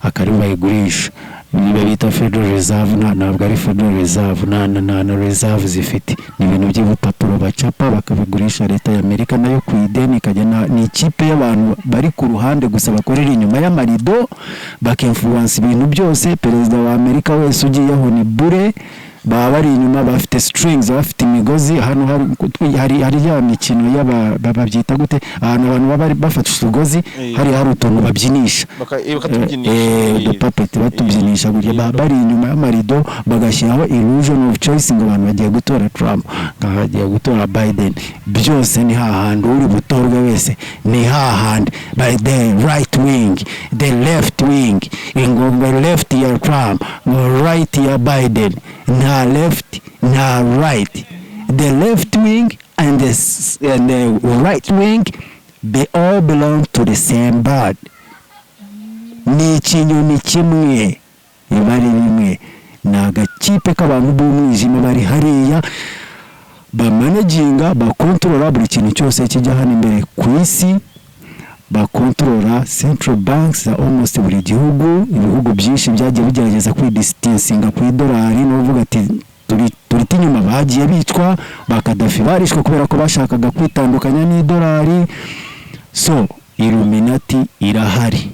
akari bayigurisha niba bita Federal Reserve, ntabwo ari Federal Reserve, na reserve zifite ni ibintu by'ubupapuro bacapa bakabigurisha leta y'Amerika, nayo ku ideni ikajya ni ikipe y'abantu bari ku ruhande gusa bakorera inyuma y'amarido bakinfluence ibintu byose. Perezida wa Amerika wese ugiyeho ni bure, baba bari inyuma bafite strings, bafite imigozi. Hano hari ya mikino babyita gute, abantu baba bafata utugozi, hari utuntu babyinisha puppet batubyinisha gutya, bari inyuma y'amarido bagashyiraho illusion of choice ngo abantu bagiye gutora Trump, bagiye gutora Biden. Byose ni hahandi uri butorwe wese ni hahandi, by the right wing, the left wing, ngo left ya Trump, ngo right ya Biden. Na left, na right. The left wing and the right wing, they all belong to the same bird. Ni ikinyoni kimwe, bari bimwe. Ni agakipe k'abantu b'umwijima bari hariya bamanaginga, bakontorora buri kintu cyose kijya hano imbere ku isi, bakontorora central banks za almost buri gihugu. Ibihugu byinshi byagiye bigerageza kwidistancinga ku idolari, no vuga ati turi inyuma, bagiye bicwa, bakadafi barishwe kubera ko bashakaga kwitandukanya n'idolari. So Illuminati irahari,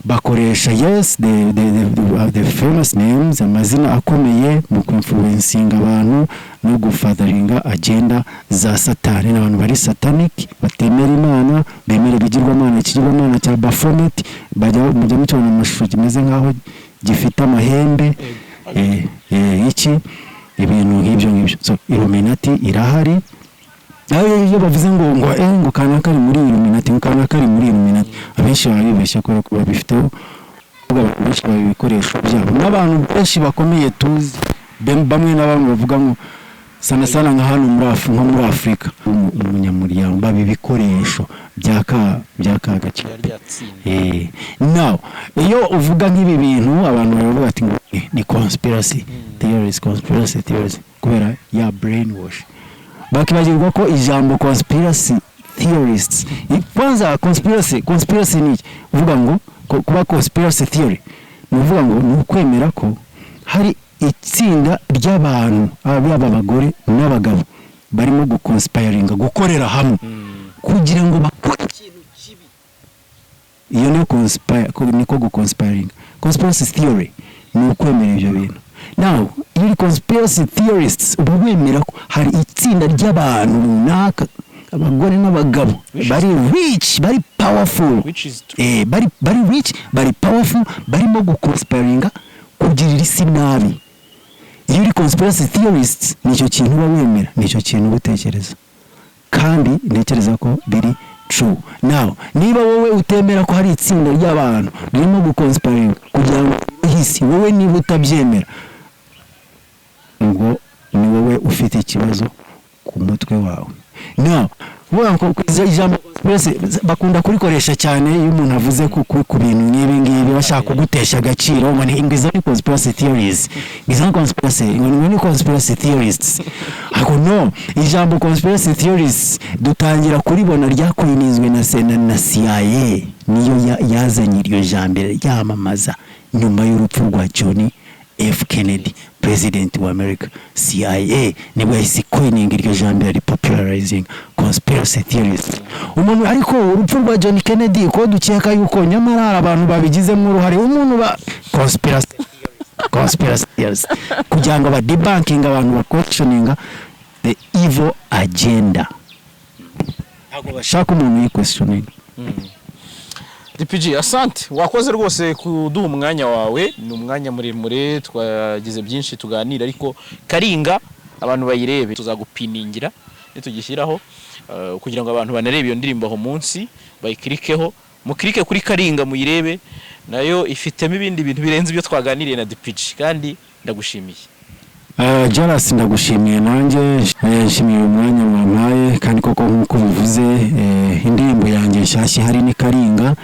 bakoresha yes the famous names, amazina akomeye mu influencing abantu no gufatheringa agenda za Satani, n'abantu bari satanic batemera Imana, bemera bigirwamana, ikigirwamana cya Baphomet, bajya mujya mucona amashusho kimeze nkaho gifite amahembe iki ibintu nk'ibyo. So Illuminati irahari. Iyo bavuze ngo kana kari muri Illuminati, kana kari muri Illuminati, abenshi babibeshya ko babifiteho benshi babikoresha byabo, n'abantu benshi bakomeye tuzi bamwe n'abamwe bavuga ngo sana nka hano muri Afrika umunyamuryango babibikoresho byakagaciro. Now iyo uvuga nk'ibi bintu abantu baravuga ati ni conspiracy theories kubera ya brainwash, bakibagirwa ko ijambo conspiracy theorists, kwanza conspiracy ni uvuga ngo kuba conspiracy theory ni uvuga ngo ni ukwemera ko hari itsinda ry'abantu abagore n'abagabo barimo guconspiringa, gukorera hamwe kugira ngo bakore ikintu kibi. Iyo niko guconspiringa. Conspiracy theory ni ukwemera ibyo bintu. Now iyo conspiracy theorists ubemera ko hari itsinda ry'abantu runaka, abagore n'abagabo bari rich, bari powerful, bari rich, bari powerful, barimo guconspiringa kugirira isi nabi. Iyo conspiracy theorists nicyo kintu bawemera, nicyo kintu gutekereza, kandi ntekereza ko biri true. Now niba wowe utemera ko hari itsinda ry'abantu ririmo guconspiringa kugira ngo hisi, wowe niba utabyemera ngo ni wowe ufite ikibazo ku mutwe wawe. Now ijambo conspiracy bakunda kurikoresha cyane iyo umuntu avuze ku bintu nk'ibi bashaka kugutesha agaciro, ngo ni conspiracy theories, ni conspiracy theorists. Ariko no, ijambo conspiracy theories dutangira kuribona ryakoyinizwe na CIA, niyo yazanye iryo jambo ryamamaza nyuma y'urupfu rwa John F. Kennedy, president wa America. CIA nibwo yahise coining iryo jambo yari popularizing conspiracy theories. Umuntu ariko urupfu rwa John Kennedy ko dukeka yuko nyamara abantu babigizemo uruhare, umuntu ba conspiracy theories kugira ngo ba debunking abantu ba questioning the evil agenda, ntabwo bashaka umuntu yi questioning. DPG, asante, wakoze rwose kuduha umwanya wawe, ni umwanya muremure, twagize byinshi tuganira, ariko Karinga abantu bayirebe, tuzagupiningira nitugishyiraho kugira ngo abantu banarebe iyo ndirimbo aho munsi, bayikirikeho, mukirike kuri Karinga muyirebe, nayo ifitemo ibindi bintu birenze ibyo twaganiriye na DPG, kandi ndagushimiye. Jaras, ndagushimiye nanjye, nshimiye umwanya mwampaye, kandi koko nkuko bivuze indirimbo yanjye nshyashya hari ni Karinga.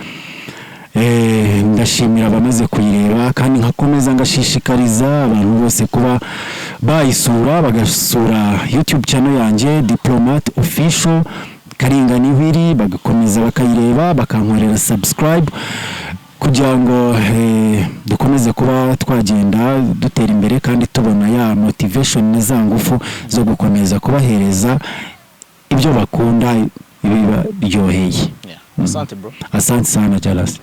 ndashimira abamaze kuyireba kandi nkakomeza ngashishikariza abantu bose kuba bayisura bagasura YouTube channel yanjye Diplomate Official Karinga Nibiri, bagakomeza bakayireba bakankorera subscribe kugira ngo dukomeze kuba twagenda dutera imbere kandi tubona ya motivation n'izangufu zo gukomeza kubahereza ibyo bakunda ibibaryoheye. Asante bro. Asante sana Jalas.